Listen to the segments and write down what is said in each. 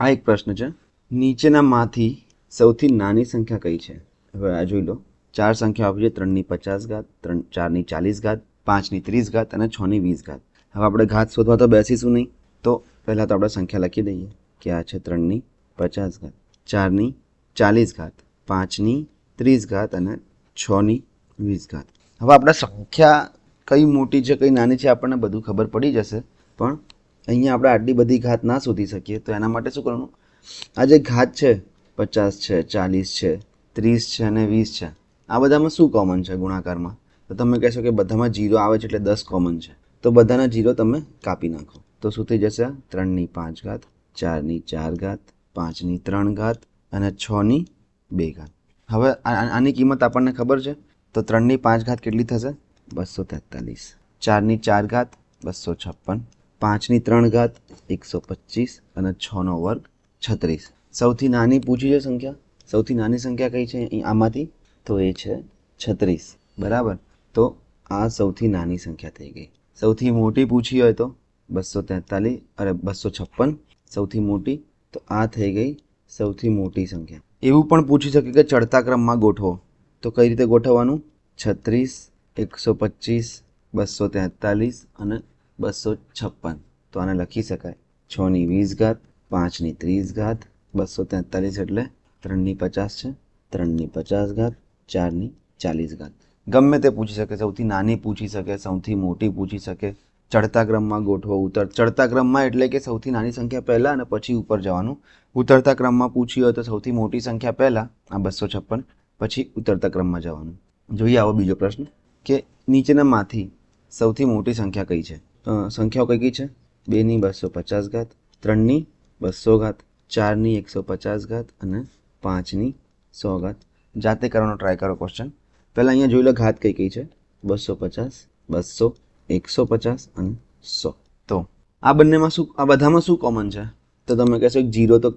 આ એક પ્રશ્ન છે, નીચેનામાંથી સૌથી નાની સંખ્યા કઈ છે? હવે આ જોઈ લો, 4 સંખ્યા આપી છે, 3 ની 50 ઘાત, 4 ની 40 ઘાત, 5 ની 30 ઘાત અને 6 ની 20 ઘાત. હવે આપણે ઘાત શોધવા તો બેસીશું નહીં, તો પહેલાં તો આપણે સંખ્યા લખી દઈએ કે આ છે 3 ની 50 ઘાત, 4 ની 40 ઘાત, 5 ની 30 ઘાત અને 6 ની 20 ઘાત. હવે આપણે સંખ્યા કઈ મોટી છે કઈ નાની છે આપણને બધું ખબર પડી જશે, પણ અહીંયા આપણે આટલી બધી ઘાત ના શોધી શકીએ. તો એના માટે શું કરવાનું, આ જે ઘાત છે 50 છે, 40 છે, 30 છે અને 20 છે, આ બધામાં શું કોમન છે ગુણાકારમાં? તો તમે કહેશો કે બધામાં 0 આવે છે એટલે 10 કોમન છે. તો બધાના 0 તમે કાપી નાખો તો શું થઈ જશે? 3 ની 5 ઘાત, 4 ની 4 ઘાત, 5 ની 3 ઘાત અને 6 ની 2 ઘાત. હવે આની કિંમત આપણને ખબર છે, તો 3 ની 5 ઘાત કેટલી થશે? 243. 4 ની 4 ઘાત 256, 5 ની 3 ઘાત 125 અને 6 નો વર્ગ 36. સૌથી નાની પૂછી છે સંખ્યા, સૌથી નાની સંખ્યા કઈ છે આમાંથી? તો એ છે 36. બરાબર, તો આ સૌથી નાની સંખ્યા થઈ ગઈ. સૌથી મોટી પૂછી હોય તો 256 સૌથી મોટી, તો આ થઈ ગઈ સૌથી મોટી સંખ્યા. એવું પણ પૂછી શકે કે ચડતા ક્રમમાં ગોઠવો, તો કઈ રીતે ગોઠવવાનું? 36, 125, 243 અને 256. તો આને લખી શકાય 6 ની 20 ઘાત, 5 ની 30 ઘાત, 243 એટલે 3 ની 50 છે, 3 ની 50 ઘાત, 4 ની 40 ઘાત. ગમે તે પૂછી શકે, સૌથી નાની પૂછી શકે, સૌથી મોટી પૂછી શકે, ચડતા ક્રમમાં ગોઠવો, ચડતા ક્રમમાં એટલે કે સૌથી નાની સંખ્યા પહેલાં અને પછી ઉપર જવાનું. ઉતરતા ક્રમમાં પૂછી હોય તો સૌથી મોટી સંખ્યા પહેલાં, આ 256, પછી ઉતરતા ક્રમમાં જવાનું. જોઈએ આવો બીજો પ્રશ્ન કે નીચેનામાંથી સૌથી મોટી સંખ્યા કઈ છે? સંખ્યાઓ કઈ કઈ છે? 2 ની 250 ઘાત, 3 ની 200 ઘાત, 4 ની 150 ઘાત અને 5 ની 100 ઘાત. જાતે કરવાનો ટ્રાય કરો ક્વેશ્ચન. પહેલાં અહીંયા જોઈ લો ઘાત કઈ કઈ છે? 250, 200, 150 અને 100. તો આ બંનેમાં શું, આ બધામાં શું કોમન છે? તો તમે કહેશો 0 તો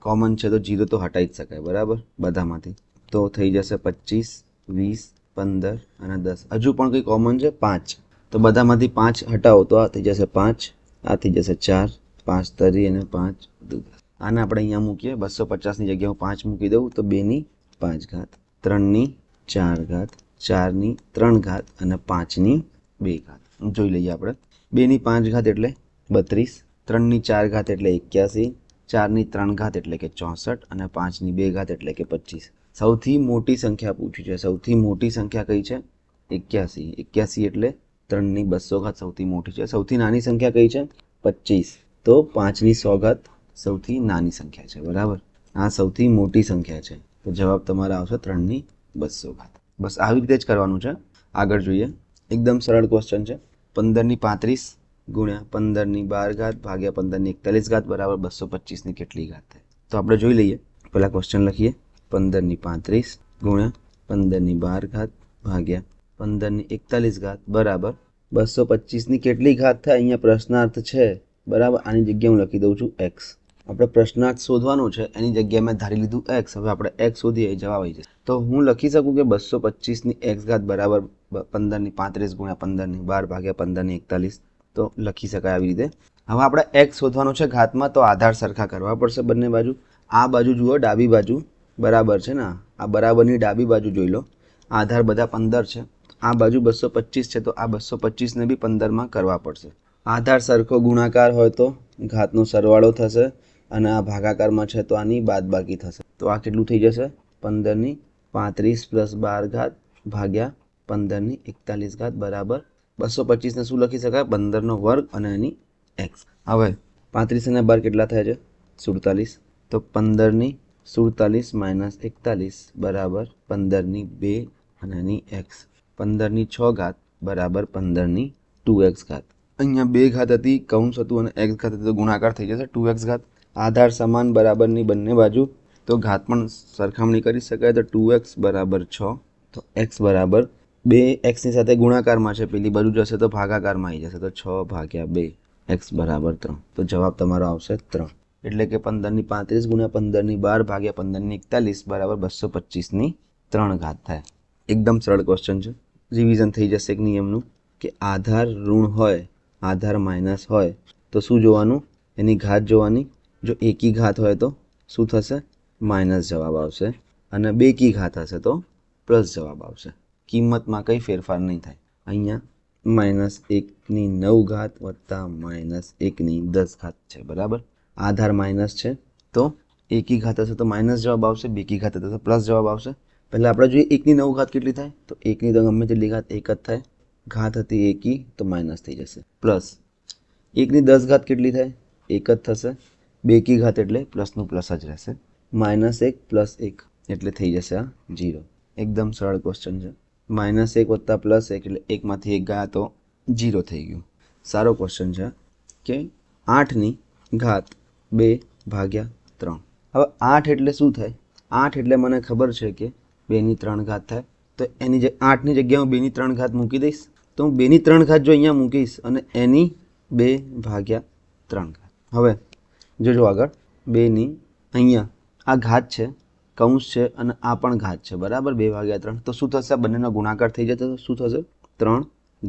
કોમન છે, તો 0 તો હટાવી જ શકાય. બરાબર, બધામાંથી. તો થઈ જશે 25, 20, 15 અને 10. હજુ પણ કંઈ કોમન છે? 5. તો બધામાંથી 5 હટાવો તો આ થઈ જશે 5, આ થઈ જશે 4, 5 તરી અને 5 10. આને આપણે અહીંયા મૂકીએ, 250ની જગ્યાએ હું 5 મૂકી દઉં તો 2 ની 5 ઘાત, 3 ની 4 ઘાત, 4 ની 3 ઘાત અને 5 ની 2 ઘાત. જોઈ લઈએ આપણે. 2 ની 5 ઘાત એટલે 32, 3 ની 4 ઘાત એટલે 81, 4 ની 3 ઘાત એટલે કે 64 અને 5 ની 2 ઘાત એટલે કે 25. સૌથી મોટી સંખ્યા પૂછી છે. સૌથી મોટી સંખ્યા કઈ છે? 81. 81 એટલે 3 ની 200 ઘાત સૌથી મોટી છે. સૌથી નાની સંખ્યા કઈ છે? 25. તો 5 ની 100 ઘાત સૌથી નાની સંખ્યા છે. બરાબર, આ સૌથી મોટી સંખ્યા છે. તો જવાબ તમારો આવશે 3 ની 200 ઘાત. બસ આવી રીતે જ કરવાનું છે. આગળ જોઈએ, એકદમ સરળ ક્વેશ્ચન છે. 15 ની 35 ગુણ્યા 15 ની 12 ઘાત ભાગ્યા 15 ની 41 ઘાત બરાબર 225 ની કેટલી ઘાત થાય? તો આપણે જોઈ લઈએ. પહેલા ક્વેશ્ચન લખીએ. 15 ની 35 ગુણ્યા 15 ની 12 ઘાત ભાગ્યા 15 ની 41 ઘાત બરાબર 225 ની કેટલી ઘાત થાય? અહીંયા પ્રશ્નાર્થ છે. બરાબર, આની જગ્યાએ હું લખી દઉં છું x. આપણે પ્રશ્નાર્થ શોધવાનું છે, એની જગ્યાએ મેં ધારી લીધું x. હવે આપણે x શોધીએ, જવાબ આવી જશે. તો હું લખી શકું કે 225 ની x ઘાત બરાબર 15 ની 35 ગુણ્યા 15 ની 12 ભાગ્યા 15 ની 41. તો લખી શકાય આવી રીતે. હવે આપણે x શોધવાનું છે ઘાતમાં, તો આધાર સરખા કરવા પડશે બંને બાજુ. આ બાજુ જુઓ, ડાબી બાજુ બરાબર છે ને, આ બરાબરની ડાબી બાજુ જોઈ લો. આધાર બધા 15 છે, આ બાજુ 225 છે, તો આ 225 ને બી 15માં કરવા પડશે. આધાર સરખો ગુણાકાર હોય તો ઘાતનો સરવાળો થશે અને આ ભાગાકારમાં છે તો આની બાદબાકી થશે. તો આ કેટલું થઈ જશે? 15 ની 35 પ્લસ 12 ઘાત ભાગ્યા 15 ની 41 ઘાત બરાબર 225 ને શું લખી શકાય? 15 નો વર્ગ અને એની x. હવે 35 અને 12 કેટલા થાય છે? 47. તો 15 ની 47 માઇનસ 41 બરાબર 15 ની 2 અને એની x. 15 ની 6 ઘાત બરાબર 15 ની 2x ઘાત. અહીંયા 2 ઘાત હતી, કૌંસ હતું અને x ઘાત હતી, તો ગુણાકાર થઈ જશે 2x ઘાત. આધાર સમાન બરાબરની બંને બાજુ, તો ઘાત પણ સરખામણી કરી શકાય. તો 2x બરાબર 6, તો x બરાબર 2x ની સાથે ગુણાકારમાં છે, પેલી બાજુ જશે તો ભાગાકારમાં આવી જશે, તો 6 ભાગ્યા 2, x બરાબર 3. તો જવાબ તમારો આવશે 3. એટલે કે 15 ની 35 ગુણ્યા 15 ની 12 ભાગ્યા 15 ની 41 બરાબર 225 ની 3 ઘાત થાય. એકદમ સરળ ક્વેશ્ચન છે. રિવિઝન થઈ જશે એક નિયમનું કે આધાર ઋણ હોય, આધાર માઇનસ હોય તો શું જોવાનું? એની ઘાત જોવાની. જો એકી ઘાત હોય તો શું થશે? માઇનસ જવાબ આવશે, અને બેકી ઘાત હશે તો પ્લસ જવાબ આવશે. કિંમતમાં કંઈ ફેરફાર નહીં થાય. અહીંયા -1/9 વત્તા -1/10 છે, બરાબર. આધાર માઇનસ છે તો એકી ઘાત હશે તો માઇનસ જવાબ આવશે, બેકી ઘાત હશે તો પ્લસ જવાબ આવશે. પહેલાં આપણે જોઈએ 1/9 કેટલી થાય, તો 1ની તો ગમે તેટલી ઘાત એક જ થાય. ઘાત હતી એકી તો માઇનસ થઈ જશે, પ્લસ 1/10 કેટલી થાય, એક જ થશે. બેકી ઘાત એટલે પ્લસનું પ્લસ જ રહેશે. -1 + 1 એટલે થઈ જશે આ 0. એકદમ સરળ ક્વેશ્ચન છે. -1 વત્તા +1 એટલે એકમાંથી એક ગયા તો 0 થઈ ગયું. સારો ક્વેશ્ચન છે કે 8ની ઘાત 2/3. હવે 8 એટલે શું થાય? 8 એટલે મને ખબર છે કે 2/3 થાય. તો એની 8ની જગ્યાએ હું 2/3 મૂકી દઈશ. તો હું 2/3 જો અહીંયા મૂકીશ અને એની 2/3. હવે જોજો આગળ 2ની અહીંયા આ ઘાત છે, કૌંસ છે, અને આ પણ ઘાત છે, બરાબર. 2/3 તો શું થશે? આ બંનેનો ગુણાકાર થઈ જશે તો શું થશે? 3 ×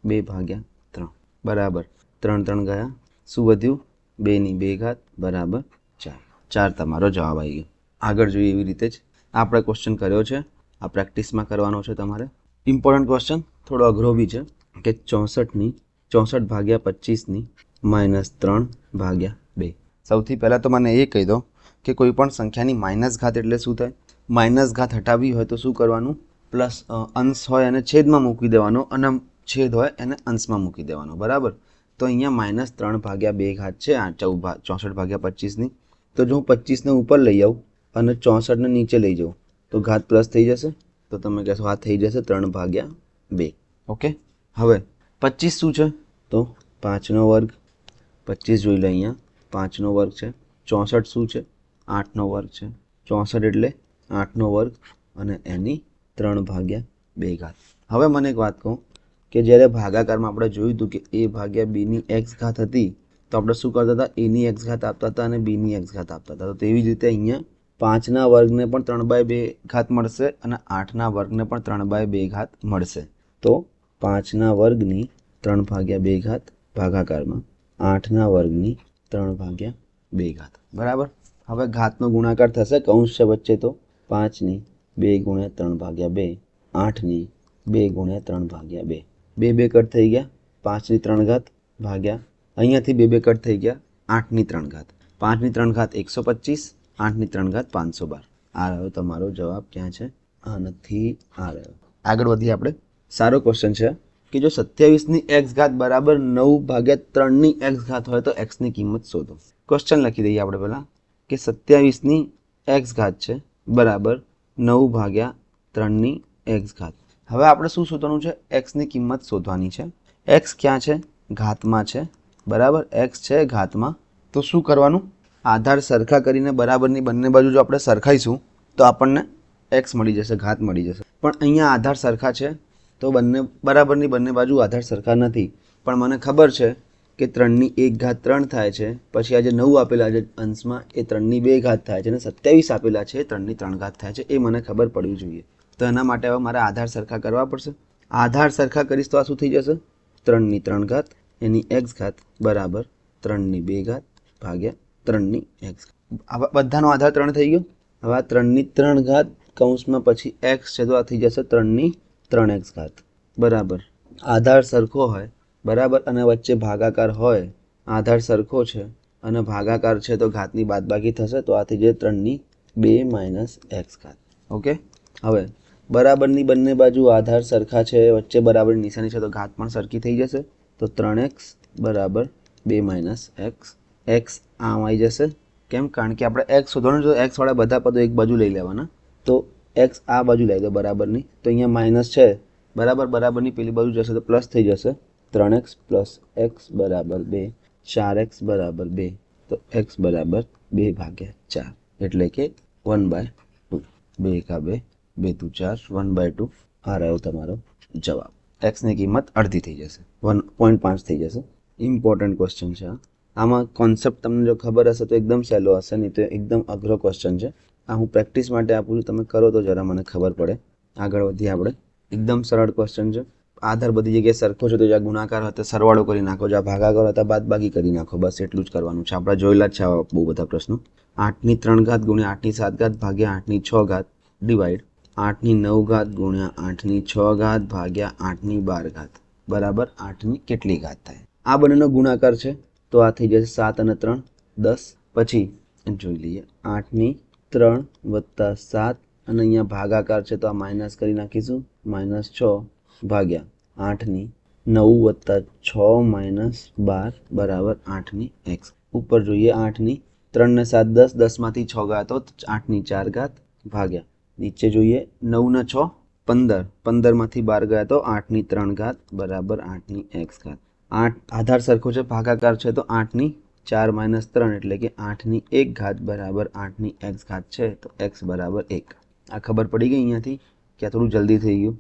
2/3 બરાબર 3 3 ગયા. શું વધ્યું? 2/2 બરાબર 4. 4 તમારો જવાબ આવી ગયો. આગળ જોઈએ એવી રીતે જ આપણે ક્વેશ્ચન કર્યો છે, આ પ્રેક્ટિસમાં કરવાનો છે તમારે. ઇમ્પોર્ટન્ટ ક્વેશ્ચન, થોડો અઘરો બી છે કે 64/25 -3/2. સૌથી પહેલાં તો મને એ કહી દો કે કોઈ પણ સંખ્યાની માઇનસ ઘાત એટલે શું થાય? માઇનસ ઘાત હટાવવી હોય તો શું કરવાનું? પ્લસ અંશ હોય એને છેદમાં મૂકી દેવાનો, અને છેદ હોય એને અંશમાં મૂકી દેવાનો, બરાબર. તો અહીંયા -3/2 છે આ 64/25ની. તો જો હું 25ને ઉપર લઈ આવું અને 64ને નીચે લઈ જાઉં તો ઘાત પ્લસ થઈ જશે. તો તમે કહેશો આ થઈ જશે 3/2. ઓકે. હવે 25 શું છે? તો 5નો વર્ગ. 25 જોઈ લો, અહીંયા 5નો વર્ગ છે. 64 શું છે? 8નો વર્ગ છે. 64 એટલે 8નો વર્ગ અને એની 3/2. હવે મને એક વાત કહું કે જ્યારે ભાગાકારમાં આપણે જોયું હતું કે a/bની x ઘાત હતી તો આપણે શું કરતા હતા? એની x ઘાત આપતા હતા અને bની x ઘાત આપતા હતા. તો તેવી જ રીતે અહીંયા 5ના વર્ગને પણ 3/2 મળશે અને 8ના વર્ગને પણ 3/2 મળશે. તો 5ના વર્ગની 3/2 ભાગાકારમાં 8ના વર્ગની 3/2, બરાબર. હવે ઘાતનો ગુણાકાર થશે, કૌંસ છે વચ્ચે, તો 5ની 2 × 3/2, 8ની 2 × 3/2. 2 કટ થઈ ગયા. 5ની 3 ભાગ્યા અહીંયાથી 2 કટ થઈ ગયા. 8ની 3. 5ની 3 125, 8ની 3 512. આ રહ્યો તમારો જવાબ. ક્યાં છે? આ નથી, આ રહ્યો. આગળ વધીએ આપણે. સારો ક્વેશ્ચન છે કે જો 27ની x ઘાત બરાબર 9/3ની x ઘાત હોય તો xની કિંમત શોધો. ક્વેશ્ચન લખી દઈએ આપણે પહેલાં કે 27ની x ઘાત છે બરાબર 9/3ની x ઘાત. હવે આપણે શું શોધવાનું છે? xની કિંમત શોધવાની છે. x ક્યાં છે? ઘાતમાં છે, બરાબર. x છે ઘાતમાં. તો શું કરવાનું? આધાર સરખા કરીને બરાબરની બંને બાજુ જો આપણે સરખાઈશું તો આપણને x મળી જશે, ઘાત મળી જશે. પણ અહીંયા આધાર સરખા છે તો બરાબરની બંને બાજુ આધાર સરખા નથી. પણ મને ખબર છે કે 3ની 1 ઘાત 3 થાય છે, પછી આ જે 9 આપેલા છે અંશમાં એ 3ની 2 ઘાત થાય છે, અને 27 આપેલા છે 3ની 3 ઘાત થાય છે. એ મને ખબર પડવી જોઈએ. તો એના માટે હવે મારે આધાર સરખા કરવા પડશે. આધાર સરખા કરીશ તો આ શું થઈ જશે? 3ની 3 ઘાત એની x ઘાત બરાબર 3ની 2 ઘાત ભાગ્યા 3ની x. હવે બધાનો આધાર 3 થઈ ગયો. હવે આ 3ની 3 ઘાત કૌંસમાં પછી x છે તો આ થઈ જશે 3ની 3x ઘાત, બરાબર. આધાર સરખો હોય, બરાબર, અને વચ્ચે ભાગાકાર હોય. આધાર સરખો છે અને ભાગાકાર છે તો ઘાતની બાદબાકી થશે, તો આ થઈ જાય 3ની 2 - x ઘાત. ઓકે. હવે બરાબરની બંને બાજુ આધાર સરખા છે, વચ્ચે બરાબરની નિશાની છે તો ઘાત પણ સરખી થઈ જશે. તો 3x બરાબર 2 - x. x આમ આવી જશે. કેમ? કારણ કે આપણે x શોધવાનું છે તો x વાળા બધા પદો એક બાજુ લઈ લેવાના. તો x આ બાજુ લઈ દો બરાબરની. તો અહીંયા માઇનસ છે, બરાબર. બરાબરની પેલી બાજુ જશે તો પ્લસ થઈ જશે. 3x + x બરાબર 2, 4x બરાબર 2. તો x બરાબર 2/4 એટલે કે 1/2. 2 × 2 2 × 4 1/2. આ રહ્યો તમારો જવાબ. એક્સની કિંમત અડધી થઈ જશે, 1.5 થઈ જશે. ઇમ્પોર્ટન્ટ ક્વેશ્ચન છે. આમાં કોન્સેપ્ટ તમને જો ખબર હશે તો એકદમ સહેલો હશે, નહીં તો એકદમ અઘરો ક્વેશ્ચન છે. આ હું પ્રેક્ટિસ માટે આપું છું, તમે કરો તો જરા મને ખબર પડે. આગળ વધીએ આપણે. એકદમ સરળ ક્વેશ્ચન છે. આધાર બધી જગ્યાએ સરખો છે તો જ્યાં ગુણાકાર હતો સરવાળો કરી નાખો, જ્યાં ભાગાકાર હતા બાદબાકી કરી નાખો. બસ એટલું જ કરવાનું છે. આપણે જોયેલા જ છે આવા બહુ બધા પ્રશ્નો. 8ની 3 ઘાત ગુણ્યા 8ની 7 ઘાત ભાગ્યા 8ની 6 ઘાત ડિવાઈડ 8ની 9 ઘાત ગુણ્યા 8ની 6 ઘાત ભાગ્યા 8ની 12 ઘાત બરાબર 8ની કેટલી ઘાત થાય? આ બંનેનો ગુણાકાર છે તો આ થઈ જશે 7 અને 3 10. પછી જોઈ લઈએ 8ની 3 વત્તા 7 અને અહીંયા ભાગાકાર છે તો આ માઇનસ કરી નાખીશું -6 ભાગ્યા 8ની 9 વત્તા 6 માઇનસ 12 બરાબર 8ની x. ઉપર જોઈએ 8ની 3 ને 7 10, 10માંથી 6 ગયા તો 8ની 4 ઘાત ભાગ્યા નીચે જોઈએ 9 ને 6 15, 15માંથી 12 ગયા તો 8ની 3 ઘાત બરાબર 8ની x ઘાત. 8 આધાર સરખો છે, ભાગાકાર છે તો 8ની 4 માઇનસ 3 એટલે કે 8ની 1 ઘાત બરાબર 8ની x ઘાત છે તો x બરાબર 1. આ ખબર પડી ગઈ અહીંયાથી કે આ થોડું જલ્દી થઈ ગયું.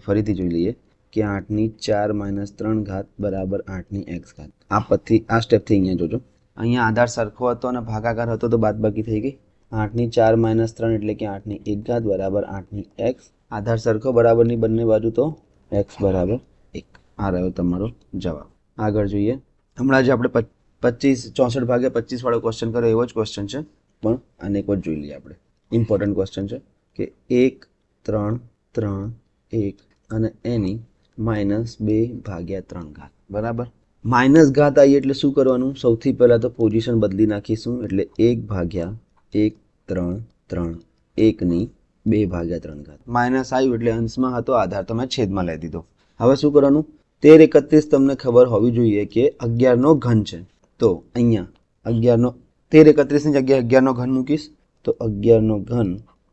ફરીથી જોઈ લઈએ કે 8ની 4 માઇનસ 3 ઘાત બરાબર 8ની x ઘાત. આ પદથી આ સ્ટેપથી અહીંયા જોજો. અહીંયા આધાર સરખો હતો અને ભાગાકાર હતો તો બાદબાકી થઈ ગઈ. 8ની 4 માઇનસ 3 એટલે કે 8ની 1 ઘાત બરાબર 8ની x. આધાર સરખો બરાબરની બંને બાજુ તો x બરાબર 1. આ રહ્યો તમારો જવાબ. આગળ જોઈએ. હમણાં જે આપણે 64 ભાગ્યા 25 વાળો ક્વેશ્ચન કર્યો એવો જ ક્વેશ્ચન છે પણ આને એક વાર જોઈ લઈએ આપણે. ઇમ્પોર્ટન્ટ ક્વેશ્ચન છે કે 1 3 3 1 અને એની -2 ભાગ્યા 3 ઘાત બરાબર. માઇનસ ઘાત આવી એટલે શું કરવાનું? સૌથી પહેલાં તો પોઝિશન બદલી નાખીશું એટલે 1 ભાગ્યા 1 3 3 1ની 2 ભાગ્યા 3 ઘાત. માઇનસ આવ્યું એટલે અંશમાં હતો આધાર તો મેં છેદમાં લઈ દીધો. હવે શું કરવાનું? 13 31 તમને ખબર હોવી જોઈએ કે 11નો ઘન છે તો અહીંયા 11નો 13 31ની જગ્યાએ 11નો ઘન મૂકીશ તો 11નો ઘન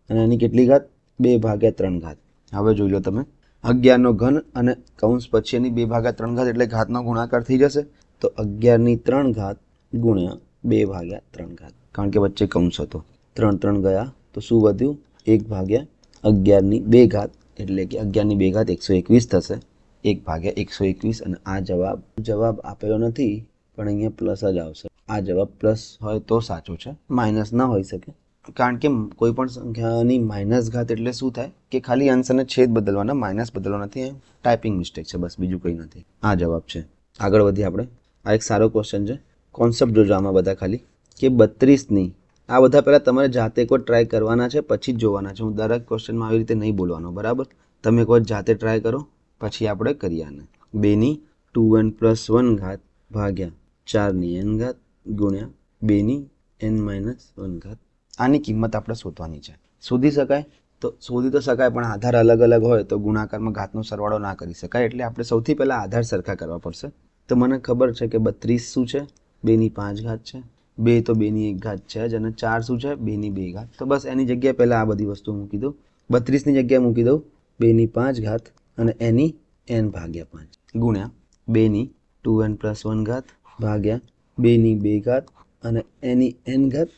અને એની કેટલી ઘાત? 2 ભાગ્યા 3 ઘાત. હવે જોઈ લો તમે 11નો ઘન અને કૌંસ પછી એની 2 ભાગ્યા 3 ઘાત એટલે ઘાતનો ગુણાકાર થઈ જશે તો 11ની 3 ઘાત ગુણ્યા 2 ભાગ્યા 3 ઘાત. કારણ કે વચ્ચે કૌંસ હતો 3 3 ગયા તો શું વધ્યું? 1 ભાગ્યા 11ની 2 ઘાત એટલે કે 11ની 2 ઘાત 121 થશે. 1 ભાગ્યા 121 અને આ જવાબ આપેલો નથી પણ અહીંયા પ્લસ જ આવશે. આ જવાબ પ્લસ હોય તો સાચો છે, માઇનસ ના હોઈ શકે. કારણ કે કોઈ પણ સંખ્યાની માઇનસ ઘાત એટલે શું થાય કે ખાલી અંશ અને છેદ બદલવાના, માઇનસ બદલવા નથી. ટાઈપિંગ મિસ્ટેક છે બસ, બીજું કંઈ નથી. આ જવાબ છે. આગળ વધીએ આપણે. આ એક સારો ક્વેશ્ચન છે. કોન્સેપ્ટ જોજો આમાં બધા ખાલી કે 32ની આ બધા પહેલાં તમારે જાતે કોઈ ટ્રાય કરવાના છે પછી જ જોવાના છે. હું દરેક ક્વેશ્ચનમાં આવી રીતે નહીં બોલવાનો બરાબર. તમે કોઈ જાતે ટ્રાય કરો પછી આપણે કરીએ આને. 2ની 2n + 1 ઘાત ભાગ્યા 4ની n ઘાત ગુણ્યા 2ની n - 1 ઘાત. આની કિંમત આપણે શોધવાની છે. શોધી શકાય તો શોધી તો શકાય પણ આધાર અલગ અલગ હોય તો ગુણાકારમાં ઘાતનો સરવાળો ના કરી શકાય. એટલે આપણે સૌથી પહેલાં આધાર સરખા કરવા પડશે. તો મને ખબર છે કે 32 શું છે? 2ની 5 ઘાત છે. 2 તો 2ની 1 ઘાત છે જ અને 4 શું છે? 2ની 2 ઘાત. તો બસ એની જગ્યાએ પહેલાં આ બધી વસ્તુ મૂકી દઉં. 32ની જગ્યાએ મૂકી દઉં 2ની 5 ઘાત અને એની n ભાગ્યા 5 ગુણ્યા 2ની 2n + 1 ઘાત ભાગ્યા 2ની 2 ઘાત અને એની n ઘાત.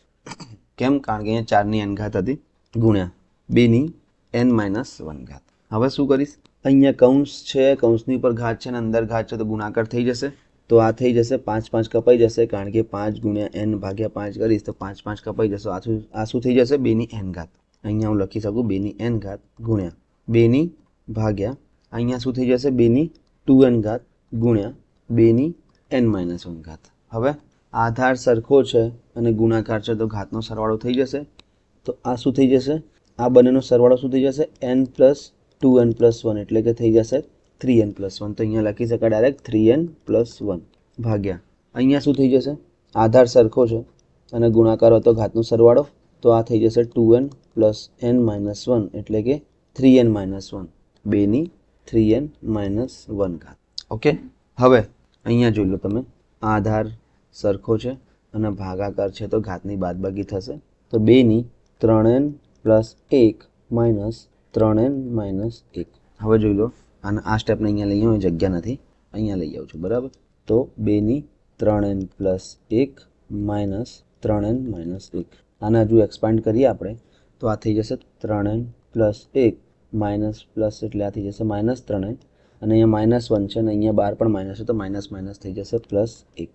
કેમ? કારણ કે અહીંયા 4ની n ઘાત હતી ગુણ્યા 2ની n - 1 ઘાત. હવે શું કરીશ? અહીંયા કૌંસ છે, કૌંસની ઉપર ઘાત છે અને અંદર ઘાત છે તો ગુણાકાર થઈ જશે. તો આ થઈ જશે 5 5 કપાઈ જશે કારણ કે 5 ગુણ્યા n ભાગ્યા 5 કરીશ તો 5 5 કપાઈ જશે. આ શું થઈ જશે? 2ની n ઘાત. અહીંયા હું લખી શકું 2ની n ઘાત ગુણ્યા 2ની ભાગ્યા અહીંયા શું થઈ જશે? 2ની 2n ઘાત ગુણ્યા 2ની n - 1 ઘાત. હવે આધાર સરખો છે અને ગુણાકાર છે તો ઘાતનો સરવાળો થઈ જશે. તો આ શું થઈ જશે? આ બંનેનો સરવાળો શું થઈ જશે? n + 2n + 1 એટલે કે થઈ જશે 3n + 1. તો અહીંયા લખી શકાય ડાયરેક્ટ 3n + 1 ભાગ્યા અહીંયા શું થઈ જશે? આધાર સરખો છે અને ગુણાકાર હતો ઘાતનો સરવાળો તો આ થઈ જશે 2n + n - 1 એટલે કે 3n - 1. 2ની 3n - 1 ઘાત. ઓકે. હવે અહીંયા જોઈ લો તમે આધાર સરખો છે અને ભાગાકાર છે તો ઘાતની બાદબાકી થશે. તો 2ની 3n + 1 - 3n - 1. હવે જોઈ લો અને આ સ્ટેપને અહીંયા લઈ આવું, જગ્યા નથી અહીંયા લઈ આવું છું બરાબર. તો 2ની 3n + 1 - 3n - 1. આને હજુ એક્સપાન્ડ કરીએ આપણે તો આ થઈ જશે 3n + 1 પ્લસ એટલે આ થઈ જશે -3n અને અહીંયા -1 છે અને અહીંયા બાર પણ માઇનસ છે તો માઇનસ થઈ જશે +1.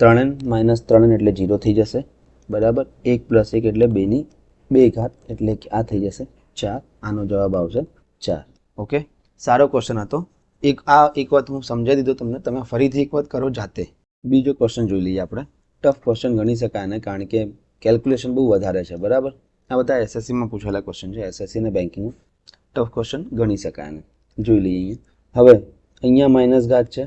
3n - 3n એટલે 0 થઈ જશે બરાબર. 1 + 1 એટલે 2ની 2 ઘાત એટલે કે આ થઈ જશે 4. આનો જવાબ આવશે 4. ઓકે. સારો ક્વેશ્ચન હતો. એક વાત હું સમજાવી દીધો તમને, તમે ફરીથી એક વાત કરો જાતે. બીજો ક્વેશ્ચન જોઈ લઈએ આપણે. ટફ ક્વેશ્ચન ગણી શકાય ને, કારણ કે કેલ્ક્યુલેશન બહુ વધારે છે, બરાબર. આ બધા એસએસસીમાં પૂછેલા ક્વેશ્ચન છે, એસએસસી અને બેન્કિંગ. ટફ ક્વેશ્ચન ગણી શકાય ને. જોઈ લઈએ અહીંયા. હવે અહીંયા માઇનસ ઘાત છે,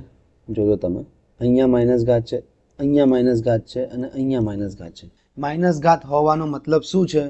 જોયો તમે. અહીંયા માઇનસ ઘાત છે, અહીંયા માઇનસ ઘાત છે અને અહીંયા માઇનસ ઘાત છે. માઇનસ ઘાત હોવાનો મતલબ શું છે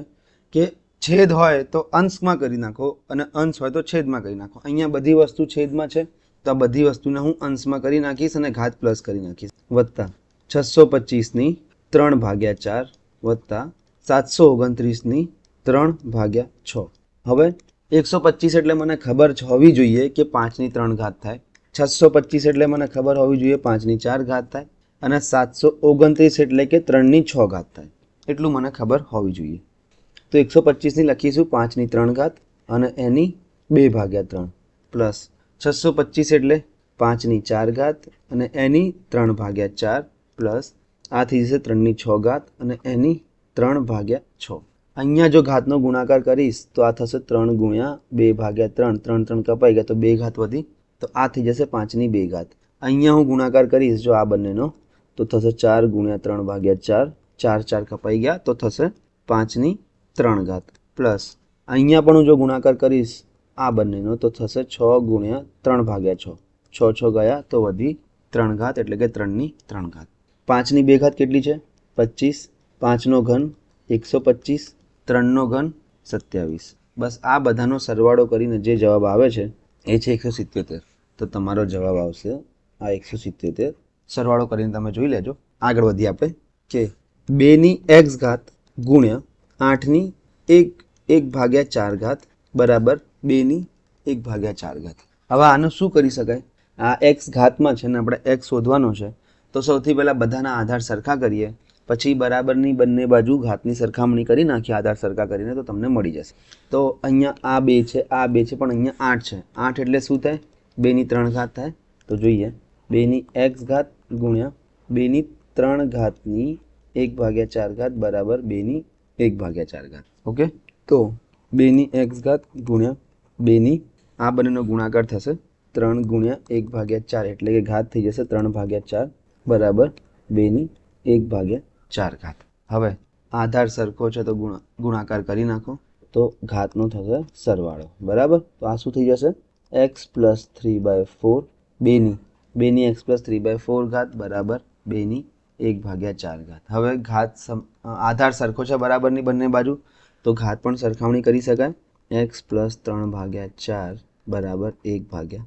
કે છેદ હોય તો અંશમાં કરી નાખો અને અંશ હોય તો છેદમાં કરી નાખો. અહીંયા બધી વસ્તુ છેદમાં છે તો આ બધી વસ્તુને હું અંશમાં કરી નાખીશ અને ઘાત પ્લસ કરી નાખીશ. વત્તા 625 ની 3/4 વત્તા 729 ની 3/6. હવે 125 એટલે મને ખબર હોવી જોઈએ કે 5 ની 3 ઘાત થાય. 625 એટલે મને ખબર હોવી જોઈએ 5 ની 4 ઘાત થાય અને 729 એટલે કે 3 ની 6 ઘાત થાય. એટલું મને ખબર હોવી જોઈએ. તો 125 ની લખીશું 5 ની 3 ઘાત અને એની 2/3 પ્લસ 625 એટલે 5 ની 4 ઘાત અને એની 3/4 પ્લસ આ થઈ જશે 3 ની 6 ઘાત અને એની 3/6. અહીંયા જો ઘાતનો ગુણાકાર કરીશ તો આ થશે 3 ગુણ્યા 2/3. 3 3 કપાઈ ગયા તો 2 ઘાત વધી, તો આ થઈ જશે 5 ની 2 ઘાત. અહીંયા હું ગુણાકાર કરીશ જો આ બંનેનો તો થશે 4 ગુણ્યા 3/4. 4 4 કપાઈ ગયા તો થશે 5 ની 3 ઘાત પ્લસ અહીંયા પણ હું જો ગુણાકાર કરીશ આ બંનેનો તો થશે 6 ગુણ્યા 3/6. 6 6 ગયા તો વધી 3 ઘાત એટલે કે 3 ની 3 ઘાત. 5 ની 2 ઘાત કેટલી છે? 25. 5 નો ઘન 125. 3 નો ઘન 27. બસ આ બધાનો સરવાળો કરીને જે જવાબ આવે છે એ છે 177. તો તમારો જવાબ આવશે આ 177. સરવાળો કરીને તમે જોઈ લેજો. આગળ વધીએ આપણે કે 2 ની x ઘાત ગુણ્યા 8 ની 1/4 ઘાત બરાબર 2 ની 1/4 ઘાત. હવે આનું શું કરી શકાય? આ x ઘાતમાં છે ને આપણે x શોધવાનો છે, તો સૌથી પહેલાં બધાના આધાર સરખા કરીએ, પછી બરાબરની બંને બાજુ ઘાતની સરખામણી કરી નાખીએ આધાર સરખા કરીને, તો તમને મળી જશે. તો અહીંયા આ 2 છે, આ 2 છે, પણ અહીંયા 8 છે. 8 એટલે શું થાય? 2 ની 3 ઘાત થાય. તો જોઈએ 2 ની x ઘાત ગુણ્યા 2 ની 3 ઘાતની 1/4 ઘાત બરાબર 2 ની 1/4 ઘાત. ઓકે, તો 2 ની x ઘાત ગુણ્યા 2 ની આ બંનેનો ગુણાકાર થશે 3 ગુણ્યા 1/4 એટલે કે ઘાત થઈ જશે 3/4 બરાબર 2 ની 1/4 ઘાત. હવે આધાર સરખો છે તો ગુણાકાર કરી નાખો તો ઘાતનો થશે સરવાળો, બરાબર. તો આ શું થઈ જશે? x + 3/4 2 ની x + 3/4 ઘાત બરાબર 2 ની 1/4 ઘાત. હવે ઘાત આધાર સરખો છે બરાબરની બંને બાજુ, તો ઘાત પણ સરખામણી કરી શકાય. x + 3/4 બરાબર 1/4.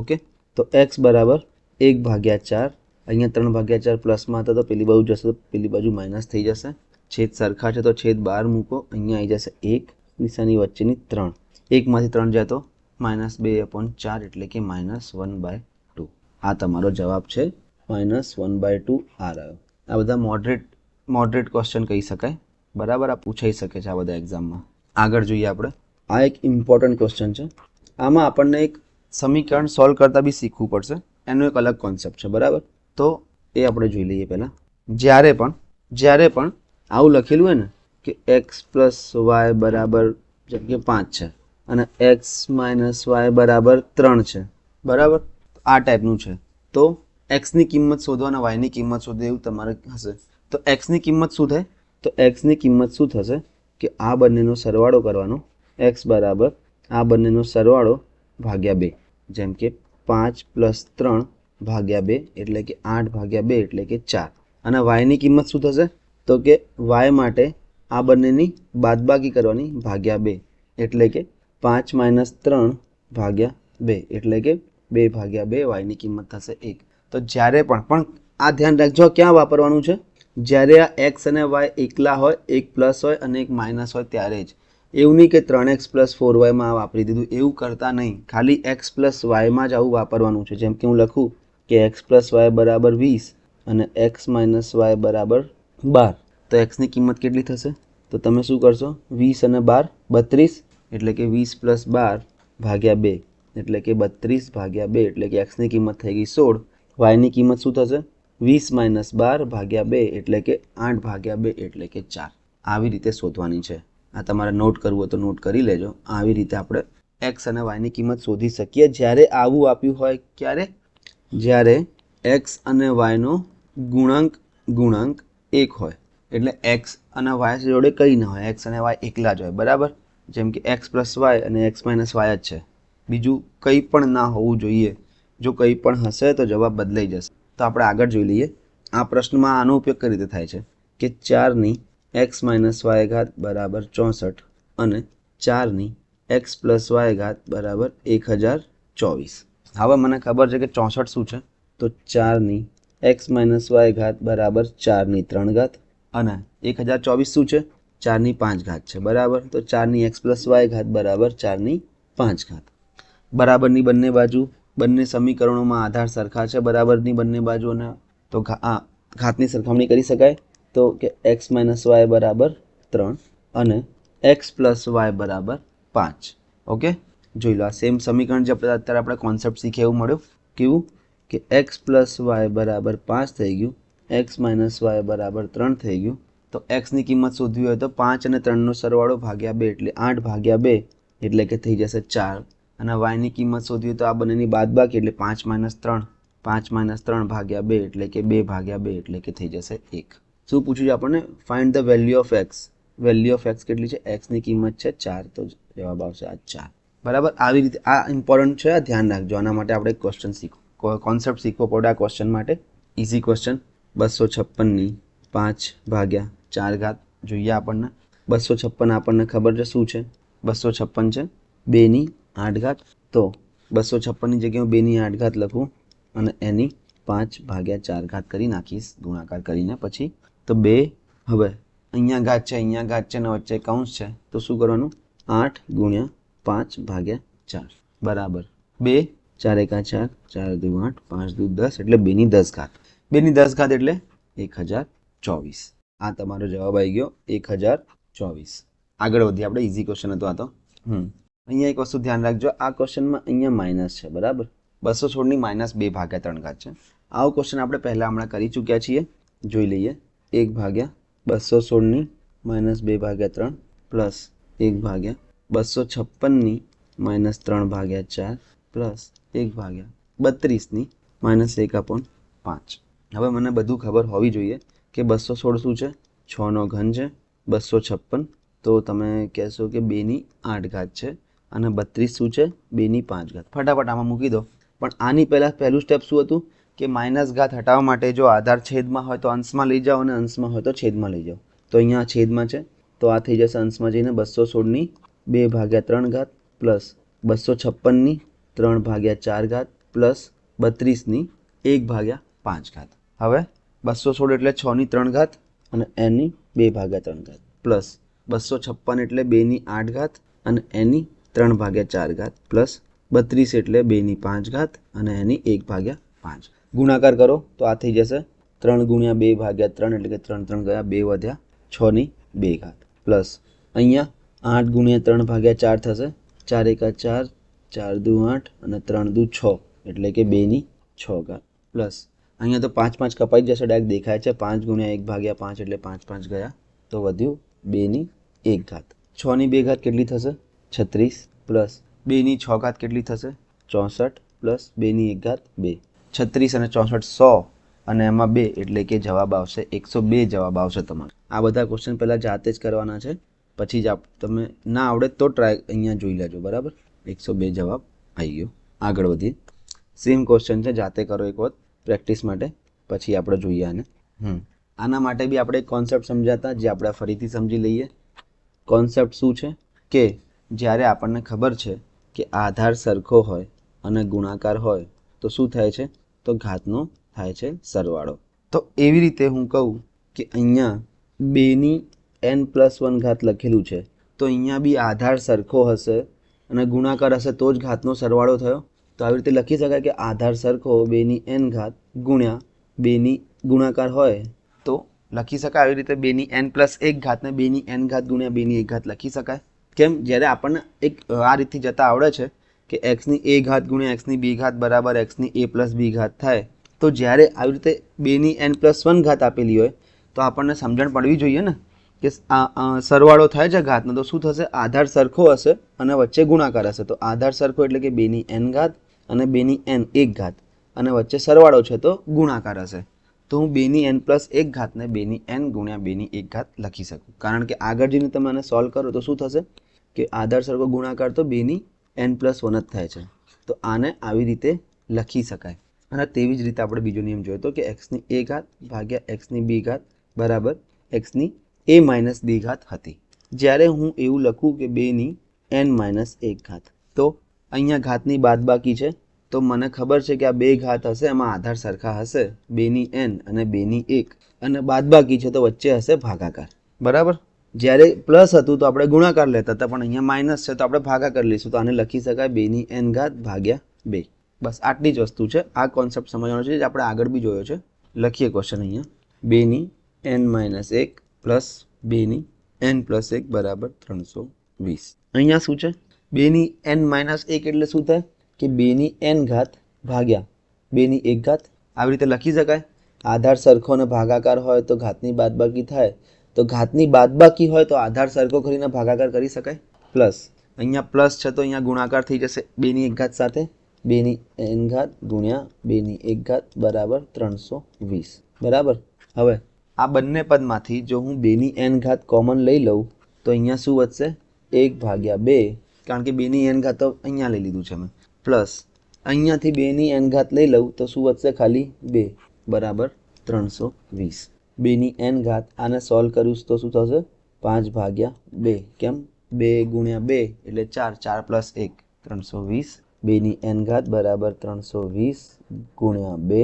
ઓકે, તો x બરાબર 1/4. અહીંયા 3/4 પ્લસમાં હતા તો પેલી બાજુ જશે તો પેલી બાજુ માઇનસ થઈ જશે. છેદ સરખા છે તો છેદ બહાર મૂકો. અહીંયા આવી જશે 1, નિશાની વચ્ચેની 3. 1 માંથી 3 જાય તો -2/4 એટલે કે -1/2. આ તમારો જવાબ છે -1/2 આ રહ્યો. આ બધા મોડરેટ ક્વેશ્ચન કહી શકાય, બરાબર. આ પૂછાઈ શકે છે આ બધા એક્ઝામમાં. આગળ જોઈએ આપણે. આ એક ઇમ્પોર્ટન્ટ ક્વેશ્ચન છે. આમાં આપણને એક સમીકરણ સોલ્વ કરતાં બી શીખવું પડશે. એનો એક અલગ કોન્સેપ્ટ છે, બરાબર. તો એ આપણે જોઈ લઈએ પહેલાં. જ્યારે પણ આવું લખેલું હોય ને કે x + y બરાબર જેમ કે 5 છે અને x - y બરાબર 3 છે, બરાબર. આ ટાઈપનું છે તો x ની કિંમત શોધો અને y ની કિંમત શોધો એવું તમારે હશે. તો x ની કિંમત શું થાય? તો x ની કિંમત શું થશે કે આ બંનેનો સરવાળો કરવાનો. x બરાબર આ બંનેનો સરવાળો ભાગ્યા 2, જેમ કે 5 + 3 ભાગ્યા 2 એટલે કે 8/2 એટલે કે 4. અને y ની કિંમત શું થશે? તો કે y માટે આ બંનેની બાદબાકી કરવાની ભાગ્યા 2 એટલે કે 5 - 3 ભાગ્યા 2 એટલે કે 2/2 y ની કિંમત થશે 1. તો જ્યારે પણ આ ધ્યાન રાખજો ક્યાં વાપરવાનું છે? જ્યારે આ x અને y એકલા હોય, એક પ્લસ હોય અને એક માઇનસ હોય ત્યારે જ. એવું નહીં કે 3x + 4y માં વાપરી દીધું, એવું કરતા નહીં. ખાલી x + y માં જ આવું વાપરવાનું છે. જેમ કે હું લખું કે x + y બરાબર 20 અને x - y બરાબર 12. તો x ની કિંમત કેટલી થશે? તો તમે શું કરશો? 20 અને 12 32 એટલે કે 20 + 12 ભાગ્યા 2 એટલે કે 32/2 એટલે કે x ની કિંમત થઈ ગઈ 16. y ની કિંમત શું થશે? 20 - 12 ભાગ્યા 2 એટલે કે 8/2 એટલે કે 4. આવી રીતે શોધવાની છે. આ તમારે નોટ કરવું હોય તો નોટ કરી લેજો. આવી રીતે આપણે એક્સ અને વાયની કિંમત શોધી શકીએ જ્યારે આવું આપ્યું હોય. ક્યારે? જ્યારે એક્સ અને વાયનો ગુણાંક 1 હોય. એટલે એક્સ અને વાય જોડે કંઈ ના હોય, એક્સ અને વાય એકલા જ હોય. બરાબર? જેમ કે એક્સ પ્લસ વાય અને એક્સ માઇનસ વાય જ છે, બીજું કંઈ પણ ના હોવું જોઈએ. જો કંઈ પણ હશે તો જવાબ બદલાઈ જશે. તો આપણે આગળ જોઈ લઈએ. આ પ્રશ્નમાં આનો ઉપયોગ કઈ રીતે થાય છે કે 4ની એક્સ માઇનસ વાય ઘાત બરાબર 64 અને 4ની એક્સ પ્લસ વાય ઘાત બરાબર 1024. હવે મને ખબર છે કે 64 શું છે, તો 4ની એક્સ માઇનસ વાય ઘાત બરાબર 4ની 3 ઘાત અને 1024 શું છે, 4ની 5 ઘાત છે. બરાબર? તો 4ની એક્સ પ્લસ વાય ઘાત બરાબર 4ની 5 ઘાત. બરાબરની બંને બાજુ, બંને સમીકરણોમાં આધાર સરખા છે. બરાબરની બંને બાજુઓને તો ઘાતની સરખામણી કરી શકાય. તો કે એક્સ માઇનસ વાય બરાબર 3 અને એક્સ પ્લસ વાય બરાબર 5. ઓકે, જોઈ લો. આ સેમ સમીકરણ જે અત્યારે આપણે કોન્સેપ્ટ શીખ્યા એવું મળ્યું. કેવું? કે એક્સ પ્લસ વાય બરાબર 5 થઈ ગયું, એક્સ માઇનસ વાય બરાબર 3 થઈ ગયું. તો એક્સની કિંમત શોધવી હોય તો 5 અને 3નો સરવાળો ભાગ્યા 2 એટલે 8 ભાગ્યા 2 એટલે કે થઈ જશે 4. અને વાયની કિંમત શોધવી હોય તો આ બંનેની બાદબાકી એટલે 5 માઇનસ 3, 5 માઇનસ 3 ભાગ્યા 2 એટલે કે 2 ભાગ્યા 2 એટલે કે થઈ જશે 1. શું પૂછ્યું છે આપણને? Find the value of x. Value of x કેટલી છે? એક્સની કિંમત છે 4, તો જવાબ આવશે આ 4. બરાબર? આવી રીતે આ ઇમ્પોર્ટન્ટ છે, આ ધ્યાન રાખજો. આના માટે આપણે ક્વેશ્ચન કોન્સેપ્ટ શીખવો પડે. આ ક્વેશ્ચન માટે ઇઝી ક્વેશ્ચન. 256ની 5 ભાગ્યા 4 ઘાત જોઈએ આપણને. 256 આપણને ખબર છે શું છે? 256 છે 2ની 8 ઘાત. તો 256ની જગ્યાએ 2ની 8 ઘાત લખું અને એની 5 ભાગ્યા 4 ઘાત કરી નાખીશ ગુણાકાર કરીને. પછી તો 2, હવે અહીંયા ઘાત છે, અહીંયા ઘાત છે ને વચ્ચે કૌંસ છે, તો શું કરવાનું? 8 ગુણ્યા 5 ભાગ્યા 4 બરાબર 2, 4 એકા 4, 4 દુ 8, 5 દુ 10 એટલે 2ની 10 ઘાત. 2ની 10 ઘાત એટલે 1024. આ તમારો જવાબ આવી ગયો 1024. આગળ વધીએ આપણે. ઇઝી ક્વેશ્ચન હતો આ તો. અહીંયા એક વસ્તુ ધ્યાન રાખજો, આ ક્વેશ્ચનમાં અહીંયા માઇનસ છે. બરાબર? 216ની માઇનસ 2 ભાગ્યા 3 ઘાત છે. આવો ક્વેશ્ચન આપણે પહેલાં હમણાં કરી ચૂક્યા છીએ. જોઈ લઈએ. 1 ભાગ્યા 216ની માઇનસ 2 ભાગ્યા 3 પ્લસ 1 ભાગ્યા 256ની માઇનસ 3 ભાગ્યા 4 પ્લસ 1 ભાગ્યા 32ની માઇનસ 1/5. હવે મને બધું ખબર હોવી જોઈએ કે 216 શું છે? 6નો ઘન છે. 256 તો તમે કહેશો કે 2ની 8 ઘાત છે અને 32 શું છે? 2ની 5 ઘાત. ફટાફટ આમાં મૂકી દો. પણ આની પહેલું સ્ટેપ શું હતું કે માઇનસ ઘાત હટાવવા માટે જો આધાર છેદમાં હોય તો અંશમાં લઈ જાઓ અને અંશમાં હોય તો છેદમાં લઈ જાઓ. તો અહીંયા છેદમાં છે તો આ થઈ જશે અંશમાં જઈને 216ની 2 ભાગ્યા 3 ઘાત પ્લસ 256ની 3 ભાગ્યા 4 ઘાત પ્લસ 32ની 1 ભાગ્યા 5 ઘાત. હવે 216 એટલે 6ની 3 ઘાત અને એની 2 ભાગ્યા 3 ઘાત પ્લસ 256 એટલે 2ની 8 ઘાત અને એની 3 ભાગ્યા 4 ઘાત પ્લસ 32 એટલે 2ની 5 ઘાત અને એની 1 ભાગ્યા 5. ગુણાકાર કરો તો આ થઈ જશે 3 ગુણ્યા 2 ભાગ્યા 3 એટલે કે 3 3 ગયા 2 વધ્યા 6ની 2 ઘાત પ્લસ અહીંયા 8 ગુણ્યા 3 ભાગ્યા 4 થશે. 4 એકા 4, 4 દુ 8 અને 3 દુ 6 એટલે કે 2ની 6 ઘાત પ્લસ અહીંયા તો 5 5 કપાઈ જશે, ડાયરેક્ટ દેખાય છે. 5 ગુણ્યા 1 ભાગ્યા 5 એટલે 5 5 ગયા તો વધ્યું 2ની 1 ઘાત. 6ની 2 ઘાત કેટલી થશે? 36 પ્લસ 2ની 6 ઘાત કેટલી થશે? 64 પ્લસ 2ની 1 ઘાત 2. 36 અને 64 100 અને એમાં 2 એટલે કે જવાબ આવશે 102. જવાબ આવશે તમારો. આ બધા ક્વેશ્ચન પહેલાં જાતે જ કરવાના છે, પછી જ તમે ના આવડે તો ટ્રાય અહીંયા જોઈ લેજો. બરાબર? 102 જવાબ આવી ગયો. આગળ વધીએ. સેમ ક્વેશ્ચન છે, જાતે કરો એક વખત પ્રેક્ટિસ માટે, પછી આપણે જોઈએ આને. આના માટે બી આપણે એક કોન્સેપ્ટ સમજાતા જે આપણે ફરીથી સમજી લઈએ. કોન્સેપ્ટ શું છે કે જ્યારે આપણને ખબર છે કે આધાર સરખો હોય અને ગુણાકાર હોય તો શું થાય છે? તો ઘાતનો થાય છે સરવાળો. તો એવી રીતે હું કહું કે અહીંયા 2ની n+1 ઘાત લખેલું છે, તો અહીંયા બી આધાર સરખો હશે અને ગુણાકાર હશે તો જ ઘાતનો સરવાળો થયો. તો આવી રીતે લખી શકાય કે આધાર સરખો 2ની n ઘાત ગુણ્યા 2ની ગુણાકાર હોય તો લખી શકાય આવી રીતે 2ની n+1 ઘાત ને 2ની n ઘાત ગુણ્યા 2ની 1 ઘાત લખી શકાય. કેમ? જ્યારે આપણને એક આ રીતથી જતા આવડે છે કે xની a ઘાત ગુણ્યા xની b ઘાત બરાબર xની a+b ઘાત થાય. તો જ્યારે આવી રીતે 2ની n+1 ઘાત આપેલી હોય તો આપણને સમજણ પડવી જોઈએ ને કે સરવાળો થાય છે ઘાતનો તો શું થશે, આધાર સરખો હશે અને વચ્ચે ગુણાકાર હશે. તો આધાર સરખો એટલે કે 2 ની n ઘાત અને 2 ની n 1 ઘાત અને વચ્ચે સરવાળો છે તો ગુણાકાર હશે. તો હું 2 ની n પ્લસ 1 ઘાતને 2 ની n ગુણ્યા 2 ની 1 ઘાત લખી શકું. કારણ કે આગળ જઈને તમે આને સોલ્વ કરો તો શું થશે કે આધાર સરખો ગુણાકાર તો 2 ની n પ્લસ 1 જ થાય છે. તો આને આવી રીતે લખી શકાય. અને તેવી જ રીતે આપણે બીજો નિયમ જોયો હતો કે x ની a ઘાત ભાગ્યા x ની b ઘાત બરાબર x ની a માઇનસ b ઘાત હતી. જ્યારે હું એવું લખું કે 2 ની n માઇનસ 1 ઘાત, તો અહીંયા ઘાતની બાદબાકી છે તો મને ખબર છે કે આ બે ઘાત હશે એમાં આધાર સરખા હશે 2 ની n અને 2 ની 1 અને બાદબાકી છે તો વચ્ચે હશે ભાગાકાર. બરાબર. જ્યારે પ્લસ હતું તો આપણે ગુણાકાર લેતા હતા પણ અહીંયા માઇનસ છે તો આપણે ભાગાકાર લઈશું. તો આને લખી શકાય 2 ની n ઘાત ભાગ્યા 2. બસ આટલી જ વસ્તુ છે. આ કોન્સેપ્ટ સમજવાનો છે જે આપણે આગળ બી જોયો છે. લખીએ ક્વેશ્ચન અહીંયા 2 ની n માઇનસ 1 પ્લસ 2 ની n પ્લસ 1 બરાબર 320. અહીંયા શું છે 2 ની n માઇનસ 1 એટલે શું થાય કે 2 ની n ઘાત ભાગ્યા 2 ની 1 ઘાત. આવી રીતે લખી શકાય. આધાર સરખો અને ભાગાકાર હોય તો ઘાતની બાદબાકી થાય, તો ઘાતની બાદબાકી હોય તો આધાર સરખો કરીને ભાગાકાર કરી શકાય. પ્લસ અહીંયા પ્લસ છે તો અહીંયા ગુણાકાર થઈ જશે 2 ની 1 ઘાત સાથે. 2 ની n ઘાત ગુણ્યા 2 ની 1 ઘાત બરાબર 320. બરાબર. હવે આ બંને પદમાંથી જો હું 2 ની n ઘાત કોમન લઈ લઉં તો અહીંયા શું વધશે 1 ભાગ્યા 2, કારણ કે 2 ની n ઘાત તો અહીંયા લઈ લીધું છે મેં. પ્લસ અહીંયાથી 2 ની n ઘાત લઈ લઉં તો શું વધશે ખાલી 2 બરાબર 320. 2 ની n ઘાત આને સોલ્વ કર્યું તો શું થશે 5 ભાગ્યા 2. કેમ 2 ગુણ્યા 2 એટલે 4, 4 પ્લસ 1 320. 2 ની n ઘાત બરાબર 320 ગુણ્યા 2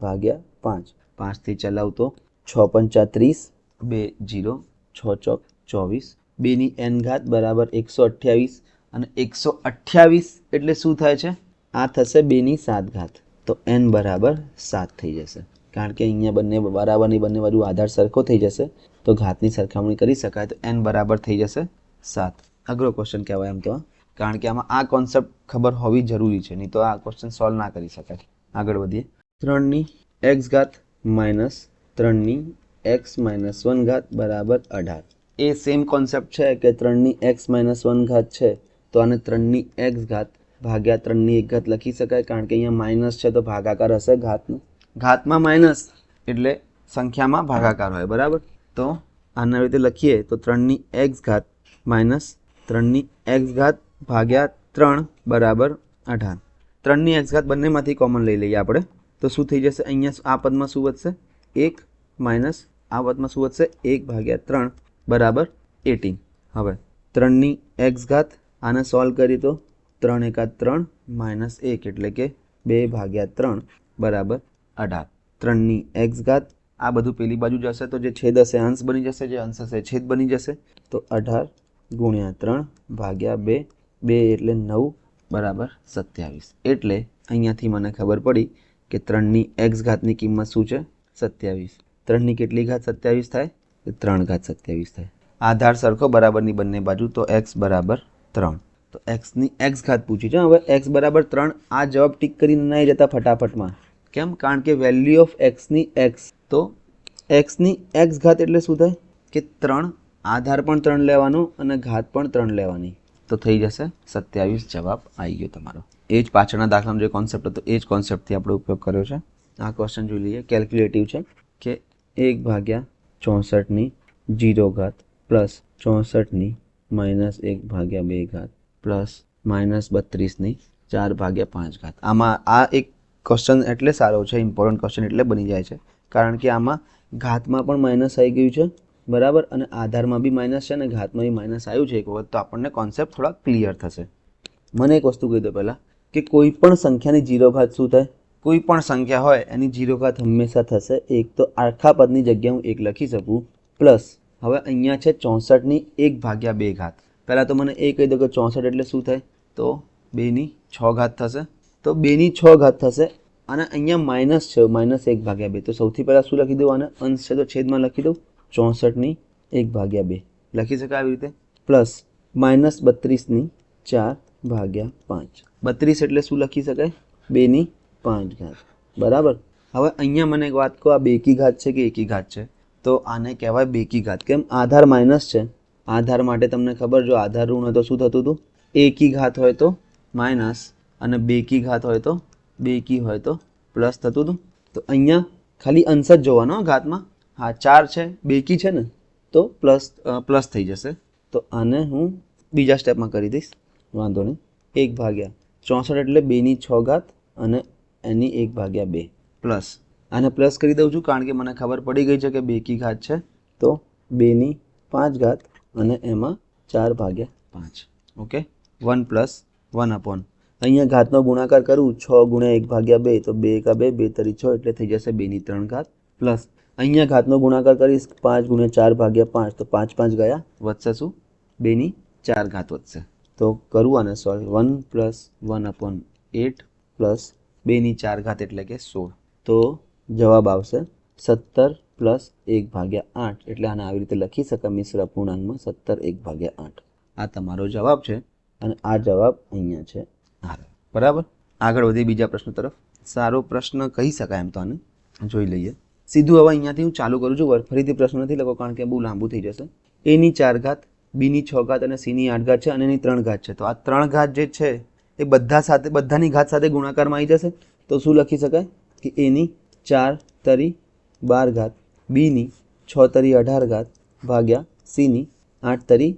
ભાગ્યા 5. 5 થી ચલાવતો 6 પંચા 30, 2 0, 6 ચોક 24. 2 ની n ઘાત બરાબર 128 અને 128 એટલે શું થાય છે, આ થશે 2 ની 7 ઘાત. તો n બરાબર 7 થઈ જશે. કારણ કે અહીંયા બંને બરાબરની બંને બાજુ આધાર સરખો થઈ જશે તો ઘાતની સરખામણી કરી શકાય. તો n બરાબર થઈ જશે 7. અઘરો ક્વેશ્ચન કહેવાય એમ તો, કારણ કે આમાં આ કોન્સેપ્ટ ખબર હોવી જરૂરી છે, નહીં તો આ ક્વેશ્ચન સોલ્વ ના કરી શકાય. આગળ વધીએ. 3 ની x ઘાત માઇનસ 3 ની x માઇનસ 1 ઘાત બરાબર 18. એ સેમ કોન્સેપ્ટ છે કે 3 ની x માઇનસ 1 ઘાત છે તો આને 3 ની x ઘાત ભાગ્યા 3 ની 1 ઘાત લખી શકાય. કારણ કે અહીંયા માઇનસ છે તો ભાગાકાર હશે ઘાતનો. ઘાતમાં માઇનસ એટલે સંખ્યામાં ભાગાકાર હોય. બરાબર. તો આના રીતે લખીએ તો 3 ની x ઘાત માઇનસ 3 ની x ઘાત ભાગ્યા 3 બરાબર 18. 3 ની x ઘાત બંનેમાંથી કોમન લઈ લઈએ આપણે તો શું થઈ જશે, અહીંયા આ પદમાં શું વધશે 1 માઇનસ આ પદમાં શું વધશે 1 ભાગ્યા 3 બરાબર 18. હવે 3 ની x ઘાત આને સોલ્વ કરી તો 3 એકા 3 માઇનસ 1 એટલે કે 2 ભાગ્યા 3 બરાબર 18. 3 ની x ઘાત આ બધું પેલી બાજુ જશે તો જે છેદ હશે અંશ બની જશે, જે અંશ હશે છેદ બની જશે. તો 18 ગુણ્યા 3 ભાગ્યા 2, 2 એટલે 9 બરાબર 27. એટલે અહીંયાથી મને ખબર પડી કે 3 ની x ઘાતની કિંમત શું છે 27. 3 ની કેટલી ઘાત 27 થાય, 3 ઘાત 27 થાય. આધાર સરખો બરાબરની બંને બાજુ તો x બરાબર 3. તો x ની x ઘાત પૂછી છે. હવે x બરાબર 3 આ જવાબ ટીક કરીને નહીં જતા ફટાફટમાં. કેમ? કારણ કે વેલ્યુ ઓફ x ની x, તો x ની x ઘાત એટલે શું થાય કે 3, આધાર પણ 3 લેવાનો અને ઘાત પણ 3 લેવાની, તો થઈ જશે 27. જવાબ આવી ગયો તમારો. એ જ પાછળના દાખલાનો જે કોન્સેપ્ટ હતો એ જ કોન્સેપ્ટથી આપણે ઉપયોગ કર્યો છે. આ ક્વેશ્ચન જોઈ લઈએ. કેલ્ક્યુલેટિવ છે કે 1 ભાગ્યા 64 ની 0 ઘાત પ્લસ 64 ની માઇનસ 1 ભાગ્યા 2 ઘાત પ્લસ માઇનસ 32 ની 4 ભાગ્યા 5 ઘાત. આમાં આ એક ક્વેશ્ચન એટલે સારો છે, ઇમ્પોર્ટન્ટ ક્વેશ્ચન એટલે બની જાય છે કારણ કે આમાં ઘાતમાં પણ માઇનસ આવી ગયું છે. બરાબર. અને આધારમાં બી માઇનસ છે અને ઘાતમાં બી માઇનસ આવ્યું છે એક વખત, તો આપણને કોન્સેપ્ટ થોડા ક્લિયર થશે. મને એક વસ્તુ કહી દો પહેલાં કે કોઈ પણ સંખ્યાની 0 ઘાત શું થાય, કોઈ પણ સંખ્યા હોય એની 0 ઘાત હંમેશા થશે 1. તો આખા પદની જગ્યાએ હું 1 લખી શકું. પ્લસ હવે અહીંયા છે 64 ની 1 ભાગ્યા 2 ઘાત. પહેલાં તો મને એ કહી દો કે 64 એટલે શું થાય, તો 2 ની 6 ઘાત થશે. તો 2 ની 6 ઘાત થશે અને અહીંયા માઇનસ છે, માઇનસ 1 ભાગ્યા 2. તો સૌથી પહેલાં શું લખી દઉં, આને અંશ છે તો છેદમાં લખી દઉં. 64 ની 1 ભાગ્યા 2 લખી શકાય આવી રીતે. પ્લસ માઇનસ 32 ની 4 ભાગ્યા 5. 32 એટલે શું લખી શકાય 2 ની 5 ઘાત. બરાબર. હવે અહીંયા મને એક વાત કહો, આ 2 કી ઘાત છે કે 1 કી ઘાત છે, તો તો આને કહેવાય બેકી ઘાત. કેમ? આધાર માઇનસ છે. આધાર માટે તમને ખબર, જો આધાર ઋણ હોય તો શું થતું હતું? એકી ઘાત હોય તો માઇનસ, અને બેકી ઘાત હોય તો બેકી હોય તો પ્લસ થતું હતું. તો અહીંયા ખાલી અંશ જ જોવાનો ઘાતમાં. હા, 4 છે, બેકી છે ને, તો પ્લસ થઈ જશે. તો આને હું બીજા સ્ટેપમાં કરી દઈશ, વાંધો નહીં. 1/64 એટલે 2/6 ઘાત અને એની 1/2 પ્લસ. આને પ્લસ કરી દઉં છું કારણ કે મને ખબર પડી ગઈ છે કે બેકી ઘાત છે. તો 2/5 ઘાત અને એમાં 4/5. ઓકે, 1 + 1/. અહીંયા ઘાતનો ગુણાકાર કરું, 6 × 1/2 તો 2 × 2 2 તરી 6 એટલે થઈ જશે 2/3 ઘાત. પ્લસ અહીંયા ઘાતનો ગુણાકાર કરીશ 5 × 4/5 તો 5 5 ગયા, વધશે શું? 2/4 ઘાત વધશે. તો કરું આને સોલ્વ. 1 + 1/8 પ્લસ 2/4 ઘાત એટલે કે 16. તો જવાબ આવશે 17 + 1/8. એટલે આને આવી રીતે લખી શકાય મિશ્ર અપૂર્ણાંકમાં 17 1/8. આ તમારો જવાબ છે અને આ જવાબ અહીંયા છે. બરાબર. આગળ વધી બીજા પ્રશ્ન તરફ. સારો પ્રશ્ન કહી શકાય એમ તો આને. જોઈ લઈએ. સીધું હવે અહીંયાથી હું ચાલુ કરું છું. ફરીથી પ્રશ્ન નથી લખો કારણ કે બહુ લાંબુ થઈ જશે. a/4 ઘાત, b/6 ઘાત અને c/8 ઘાત છે અને એની 3 ઘાત છે. તો આ 3 ઘાત જે છે એ બધાની ઘાત સાથે ગુણાકારમાં આવી જશે. તો શું લખી શકાય કે a/4 તરી 12 ઘાત, b/6 તરી 18 ઘાત ભાગ્યા c/8 તરી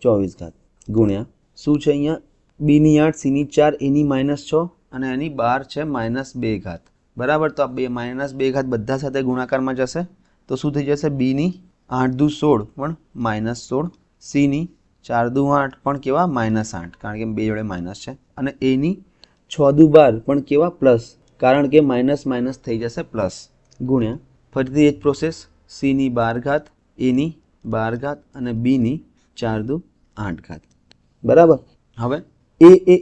24 ઘાત ગુણ્યા શું છે અહીંયા? b/8, c/4, a/-6 અને એની 12 છે -2 ઘાત. બરાબર. તો આ -2 ઘાત બધા સાથે ગુણાકારમાં જશે. તો શું થઈ જશે? b/8 દુ 16 પણ -16, c/4 દુ 8 પણ કેવા? -8 કારણ કે બે જોડે માઇનસ છે, અને a/6 દુ 12 પણ કેવા? પ્લસ, કારણ કે માઇનસ થઈ જશે પ્લસ, ગુણ્યા ફરીથી એ જ પ્રોસેસ, c/12 ઘાત, a/12 ઘાત અને b/4 દુ 8 ઘાત. બરાબર. હવે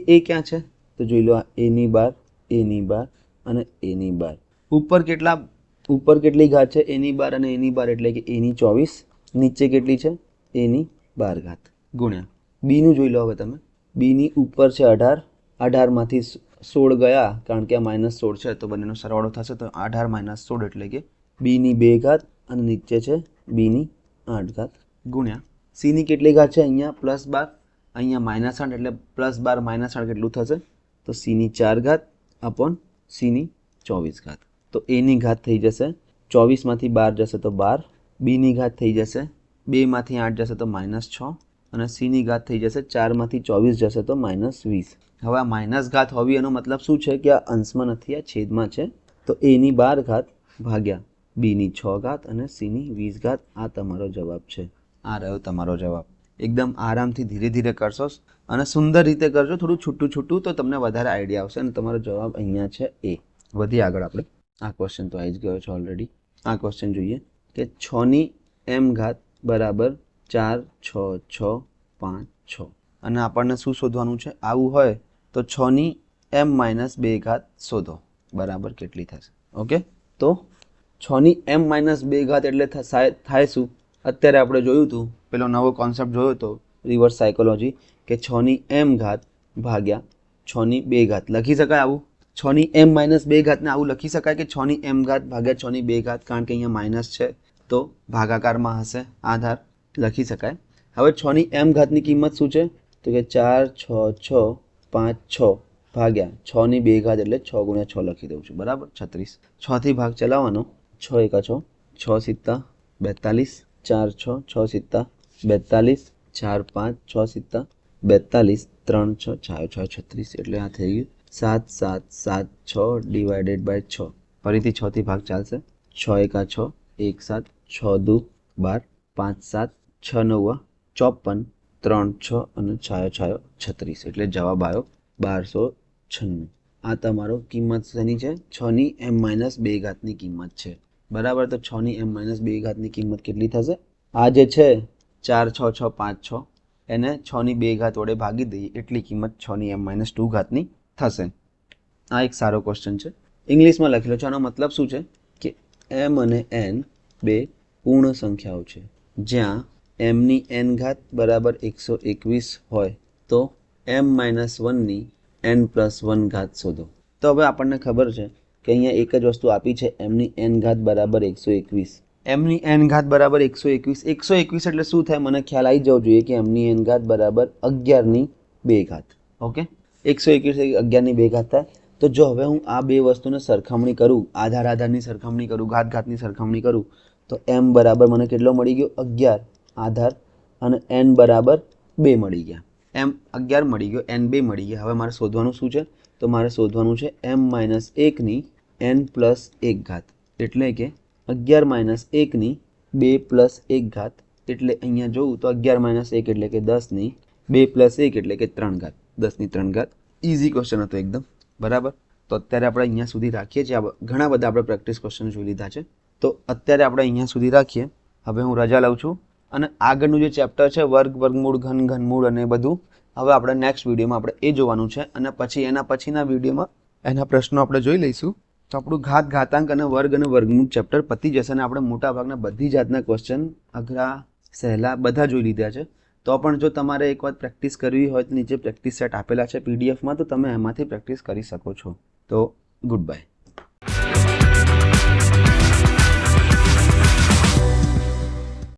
એ ક્યાં છે? તો જોઈ લો, આ a/12, a/12 અને a/12. ઉપર કેટલી ઘાત છે? a/12 અને a/12 એટલે કે a/24. નીચે કેટલી છે? a/12 ઘાત ગુણ્યા b નું જોઈ લો. હવે તમે b ની ઉપર છે 18, 18 માંથી 16 ગયા કારણ કે આ -16 છે તો બંનેનો સરવાળો થશે. તો 18 - 16 એટલે કે b/2 ઘાત અને નીચે છે b/8 ઘાત ગુણ્યા c ની કેટલી ઘાત છે? અહીંયા +12, અહીંયા -8 એટલે +12 -8 કેટલું થશે? તો c/4 ઘાત અપોન c/24 ઘાત. તો a ની ઘાત થઈ જશે 24 માંથી 12 જશે તો 12, b ની ઘાત થઈ જશે 2 માંથી 8 જશે તો -6 અને c ની ઘાત થઈ જશે 4 માંથી 24 જશે તો -20. હવે આ માઇનસ ઘાત હોવી એનો મતલબ શું છે કે આ અંશમાં નથી, આ છેદમાં છે. તો a/12 ઘાત ભાગ્યા b/6 ઘાત અને c/20 ઘાત. આ તમારો જવાબ છે. આ રહ્યો તમારો જવાબ. એકદમ આરામથી ધીરે ધીરે કરશો અને સુંદર રીતે કરજો, થોડું છૂટું તો તમને વધારે આઈડિયા આવશે અને તમારો જવાબ અહીંયા છે એ. વધી આગળ આપણે. આ ક્વેશ્ચન તો આવી જ ગયો છે ઓલરેડી. આ ક્વેશ્ચન જોઈએ કે 6m ઘાત બરાબર 4 6 6 5 6 અને આપણને શું શોધવાનું છે? આવું હોય તો 6m-2 ઘાત શોધો. બરાબર કેટલી થશે? ઓકે, તો 6m-2 ઘાત એટલે થાય શું? અત્યારે આપણે જોયું હતું, પેલો નવો કોન્સેપ્ટ જોયો હતો રિવર્સ સાયકોલોજી, કે 6m ઘાત ભાગ્યા 6/2 ઘાત લખી શકાય આવું. 6m-2 ઘાતને આવું લખી શકાય કે 6m ઘાત ભાગ્યા 6/2 ઘાત, કારણ કે અહીંયા માઇનસ છે તો ભાગાકારમાં હશે આધાર, લખી શકાય. હવે 6m ઘાતની કિંમત શું છે? તો કે 4 6 6 5 6 ભાગ્યા 6/2 ઘાત એટલે 6 × 6 લખી દઉં છું. બરાબર, 36. 6 થી ભાગ ચલાવવાનો, 6 × 6 6 7 42, 4 6 6 7 42, 4 5 6 7 42, 3 6 6 36 એટલે આ થઈ ગયું 7 7 7 6 ડિવાઇડેડ બાય 6. ફરીથી 6 થી ભાગ ચાલશે. 6 × 6 1 7, 6 2 12, 5 7 6 9 54, 3 6 અને 6 36 એટલે જવાબ આવ્યો 1296. આ તમારો કિંમત શેની છે? 6m-2 ઘાતની કિંમત છે. બરાબર. તો 6m-2 ઘાતની કિંમત કેટલી થશે? આ જે છે 4 6 6 5 6 એને 6/2 ઘાત વડે ભાગી દઈએ એટલી કિંમત 6m-2 ઘાતની થશે. આ એક સારો ક્વેશ્ચન છે. ઇંગ્લિશમાં લખેલો છે. આનો મતલબ શું છે કે m અને n બે પૂર્ણ સંખ્યાઓ છે. જ્યાં m-ની n ઘાત બરાબર 121 હોય તો m-1ની n+1 ઘાત શોધો. તો હવે આપણને ખબર છે કે અહીંયા એક જ વસ્તુ આપી છે, m-ની n ઘાત બરાબર 121. એમની એન ઘાત બરાબર 121. 121 એટલે શું થાય મને ખ્યાલ આવી જવો જોઈએ કે એમની એન ઘાત બરાબર 11ની 2 ઘાત. ઓકે, 121 11ની 2 ઘાત થાય. તો જો હવે હું આ બે વસ્તુને સરખામણી કરું, આધારની સરખામણી કરું, ઘાતની સરખામણી કરું, તો એમ બરાબર મને કેટલો મળી ગયો 11 આધાર અને એન બરાબર 2 મળી ગયા. એમ 11 મળી ગયો, એન 2 મળી ગયા. હવે મારે શોધવાનું શું છે? તો મારે શોધવાનું છે m - 1ની n + 1 ઘાત, એટલે કે 11 - 1ની 2 + 1 ઘાત. એટલે અહીંયા જોઉં તો 11 - 1 એટલે કે 10ની 2 + 1 એટલે કે 3 ઘાત, 10ની 3 ઘાત. ઇઝી ક્વેશ્ચન હતો એકદમ, બરાબર. તો અત્યારે આપણે અહીંયા સુધી રાખીએ છીએ. ઘણા બધા આપણે પ્રેક્ટિસ ક્વેશ્ચન જોઈ લીધા છે, તો અત્યારે આપણે અહીંયા સુધી રાખીએ. હવે હું રજા લઉં છું અને આગળનું જે ચેપ્ટર છે વર્ગ, વર્ગમૂળ, ઘન, ઘનમૂળ અને બધું, હવે આપણે નેક્સ્ટ વિડીયોમાં આપણે એ જોવાનું છે અને પછી એના પછીના વિડીયોમાં એના પ્રશ્નો આપણે જોઈ લઈશું. તો આપણું ઘાત, ઘાતાંક અને વર્ગ અને વર્ગમૂળ ચેપ્ટર પતી જશે અને આપણે મોટાભાગના બધી જાતના ક્વેશ્ચન અઘરા, સહેલા બધા જોઈ લીધા છે. તો પણ જો તમારે એક વાત પ્રેક્ટિસ કરવી હોય તો નીચે પ્રેક્ટિસ સેટ આપેલા છે પીડીએફમાં, તો તમે એમાંથી પ્રેક્ટિસ કરી શકો છો. તો ગુડ બાય.